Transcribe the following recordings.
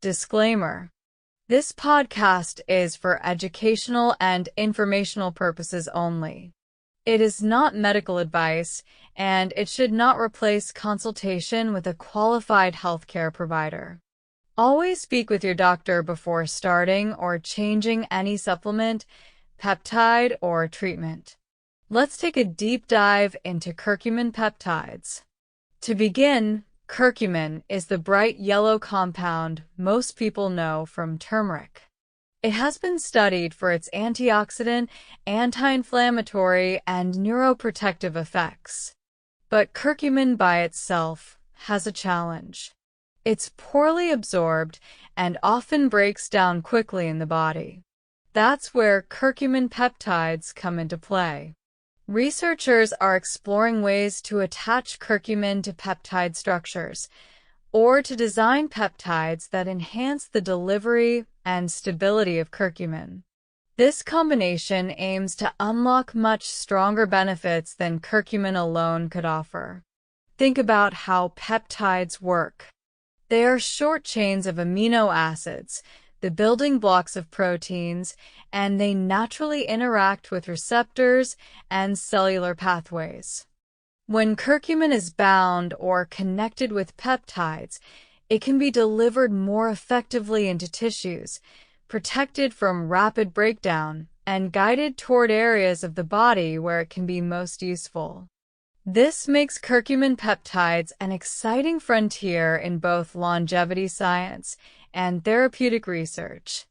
Disclaimer: this podcast is for educational and informational purposes only. It is not medical advice, and it should not replace consultation with a qualified healthcare provider. Always speak with your doctor before starting or changing any supplement, peptide, or treatment. Let's take a deep dive into curcumin peptides. To begin, curcumin is the bright yellow compound most people know from turmeric. It has been studied for its antioxidant, anti-inflammatory, and neuroprotective effects. But curcumin by itself has a challenge. It's poorly absorbed and often breaks down quickly in the body. That's where curcumin peptides come into play. Researchers are exploring ways to attach curcumin to peptide structures, or to design peptides that enhance the delivery and stability of curcumin. This combination aims to unlock much stronger benefits than curcumin alone could offer. Think about how peptides work. They are short chains of amino acids, the building blocks of proteins, and they naturally interact with receptors and cellular pathways. When curcumin is bound or connected with peptides, it can be delivered more effectively into tissues, protected from rapid breakdown, and guided toward areas of the body where it can be most useful. This makes curcumin peptides an exciting frontier in both longevity science and therapeutic research.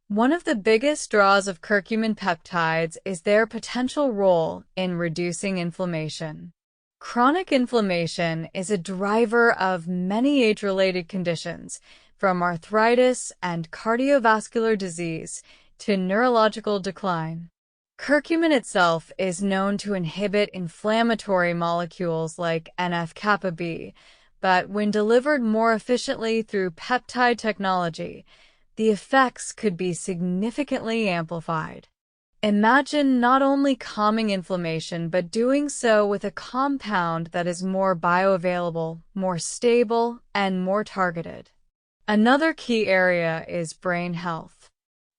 One of the biggest draws of curcumin peptides is their potential role in reducing inflammation. Chronic inflammation is a driver of many age-related conditions, from arthritis and cardiovascular disease to neurological decline. Curcumin itself is known to inhibit inflammatory molecules like NF-kappa B, but when delivered more efficiently through peptide technology, the effects could be significantly amplified. Imagine not only calming inflammation, but doing so with a compound that is more bioavailable, more stable, and more targeted. Another key area is brain health.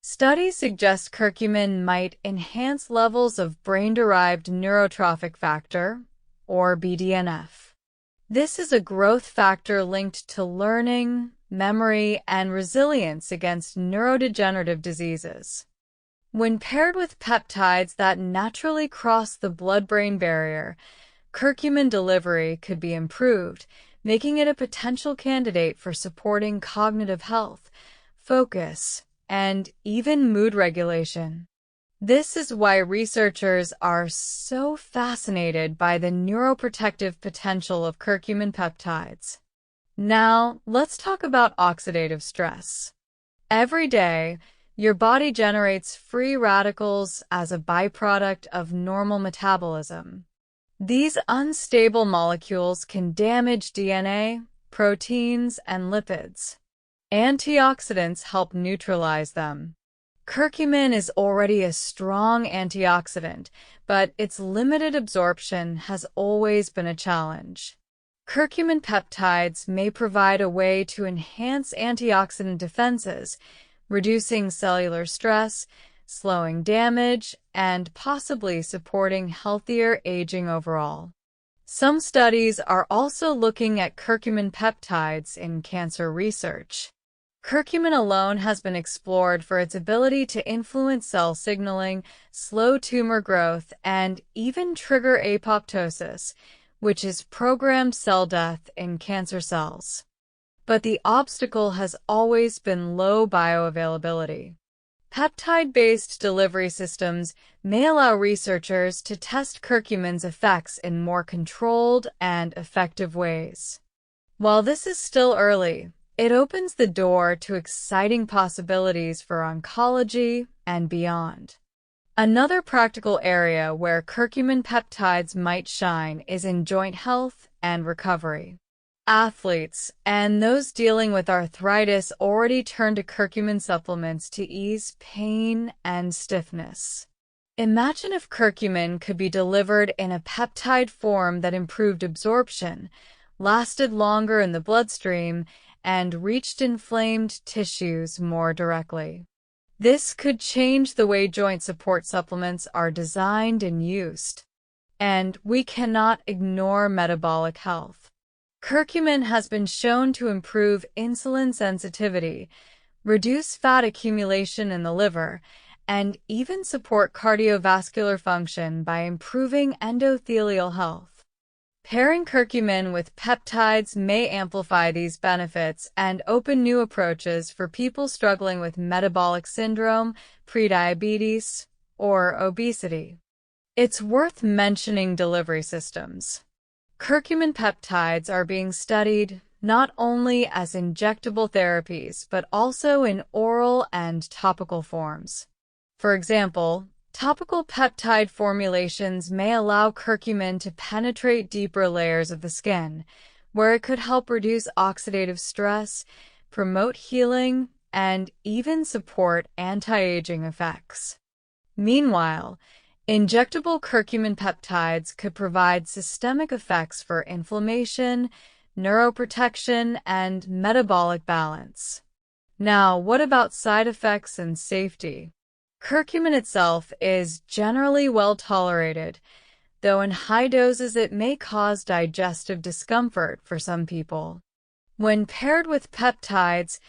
Studies suggest curcumin might enhance levels of brain-derived neurotrophic factor, or BDNF. This is a growth factor linked to learning, memory, and resilience against neurodegenerative diseases. When paired with peptides that naturally cross the blood-brain barrier, curcumin delivery could be improved, making it a potential candidate for supporting cognitive health, focus, and even mood regulation. This is why researchers are so fascinated by the neuroprotective potential of curcumin peptides. Now, let's talk about oxidative stress. Every day, your body generates free radicals as a byproduct of normal metabolism. These unstable molecules can damage DNA, proteins, and lipids. Antioxidants help neutralize them. Curcumin is already a strong antioxidant, but its limited absorption has always been a challenge. Curcumin peptides may provide a way to enhance antioxidant defenses, reducing cellular stress, slowing damage, and possibly supporting healthier aging overall. Some studies are also looking at curcumin peptides in cancer research. Curcumin alone has been explored for its ability to influence cell signaling, slow tumor growth, and even trigger apoptosis, which is programmed cell death in cancer cells. But the obstacle has always been low bioavailability. Peptide-based delivery systems may allow researchers to test curcumin's effects in more controlled and effective ways. While this is still early, it opens the door to exciting possibilities for oncology and beyond. Another practical area where curcumin peptides might shine is in joint health and recovery. Athletes and those dealing with arthritis already turn to curcumin supplements to ease pain and stiffness. Imagine if curcumin could be delivered in a peptide form that improved absorption, lasted longer in the bloodstream, and reached inflamed tissues more directly. This could change the way joint support supplements are designed and used. And we cannot ignore metabolic health. Curcumin has been shown to improve insulin sensitivity, reduce fat accumulation in the liver, and even support cardiovascular function by improving endothelial health. Pairing curcumin with peptides may amplify these benefits and open new approaches for people struggling with metabolic syndrome, prediabetes, or obesity. It's worth mentioning delivery systems. Curcumin peptides are being studied not only as injectable therapies but also in oral and topical forms. For example, topical peptide formulations may allow curcumin to penetrate deeper layers of the skin, where it could help reduce oxidative stress, promote healing, and even support anti-aging effects. Meanwhile, injectable curcumin peptides could provide systemic effects for inflammation, neuroprotection, and metabolic balance. Now, what about side effects and safety? Curcumin itself is generally well tolerated, though in high doses it may cause digestive discomfort for some people. When paired with peptides,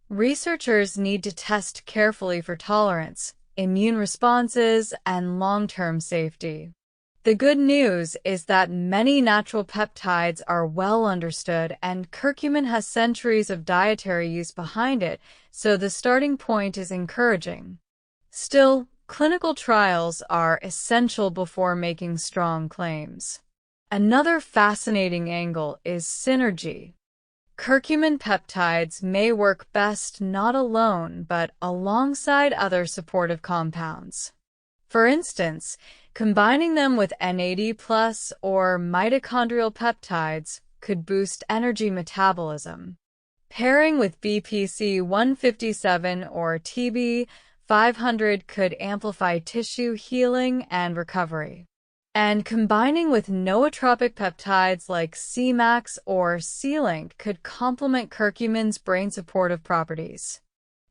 researchers need to test carefully for tolerance, immune responses, and long-term safety. The good news is that many natural peptides are well understood and curcumin has centuries of dietary use behind it, so the starting point is encouraging. Still, clinical trials are essential before making strong claims. Another fascinating angle is synergy. Curcumin peptides may work best not alone but alongside other supportive compounds. For instance, combining them with NAD+ or mitochondrial peptides could boost energy metabolism. Pairing with BPC 157 or TB 500 could amplify tissue healing and recovery. And combining with nootropic peptides like Cmax or C-Link could complement curcumin's brain-supportive properties.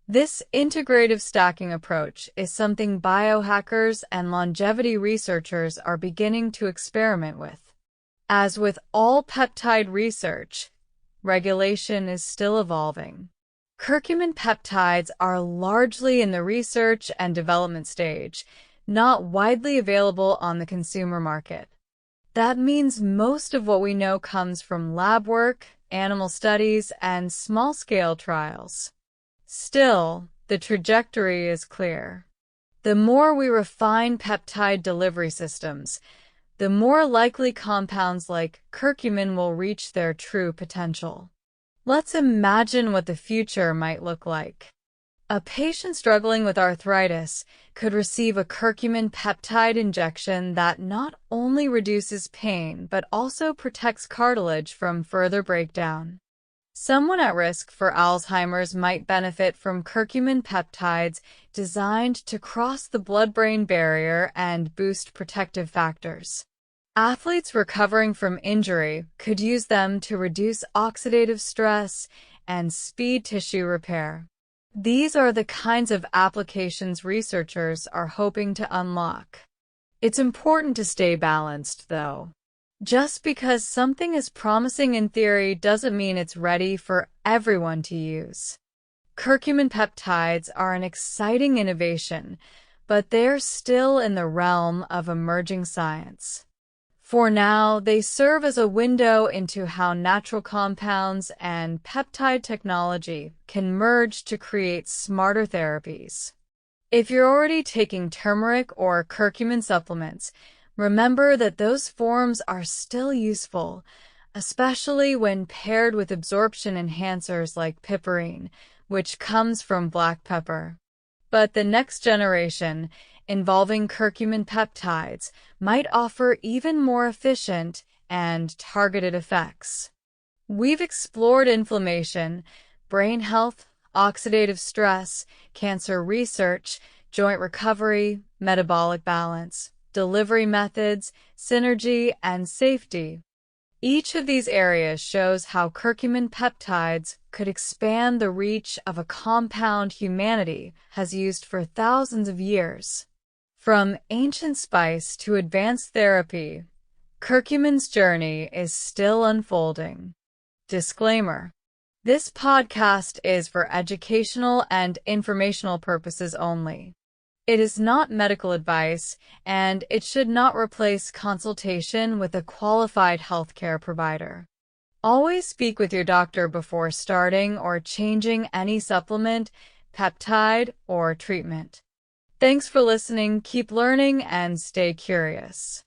This integrative stacking approach is something biohackers and longevity researchers are beginning to experiment with. As with all peptide research, regulation is still evolving. Curcumin peptides are largely in the research and development stage, not widely available on the consumer market. That means most of what we know comes from lab work, animal studies, and small-scale trials. Still, the trajectory is clear. The more we refine peptide delivery systems, the more likely compounds like curcumin will reach their true potential. Let's imagine what the future might look like. A patient struggling with arthritis could receive a curcumin peptide injection that not only reduces pain but also protects cartilage from further breakdown. Someone at risk for Alzheimer's might benefit from curcumin peptides designed to cross the blood-brain barrier and boost protective factors. Athletes recovering from injury could use them to reduce oxidative stress and speed tissue repair. These are the kinds of applications researchers are hoping to unlock. It's important to stay balanced, though. Just because something is promising in theory doesn't mean it's ready for everyone to use. Curcumin peptides are an exciting innovation, but they're still in the realm of emerging science. For now, they serve as a window into how natural compounds and peptide technology can merge to create smarter therapies. If you're already taking turmeric or curcumin supplements, remember that those forms are still useful, especially when paired with absorption enhancers like piperine, which comes from black pepper. But the next generation, involving curcumin peptides, might offer even more efficient and targeted effects. We've explored inflammation, brain health, oxidative stress, cancer research, joint recovery, metabolic balance, delivery methods, synergy, and safety. Each of these areas shows how curcumin peptides could expand the reach of a compound humanity has used for thousands of years. From ancient spice to advanced therapy, curcumin's journey is still unfolding. Disclaimer: this podcast is for educational and informational purposes only. It is not medical advice, and it should not replace consultation with a qualified healthcare provider. Always speak with your doctor before starting or changing any supplement, peptide, or treatment. Thanks for listening, keep learning, and stay curious.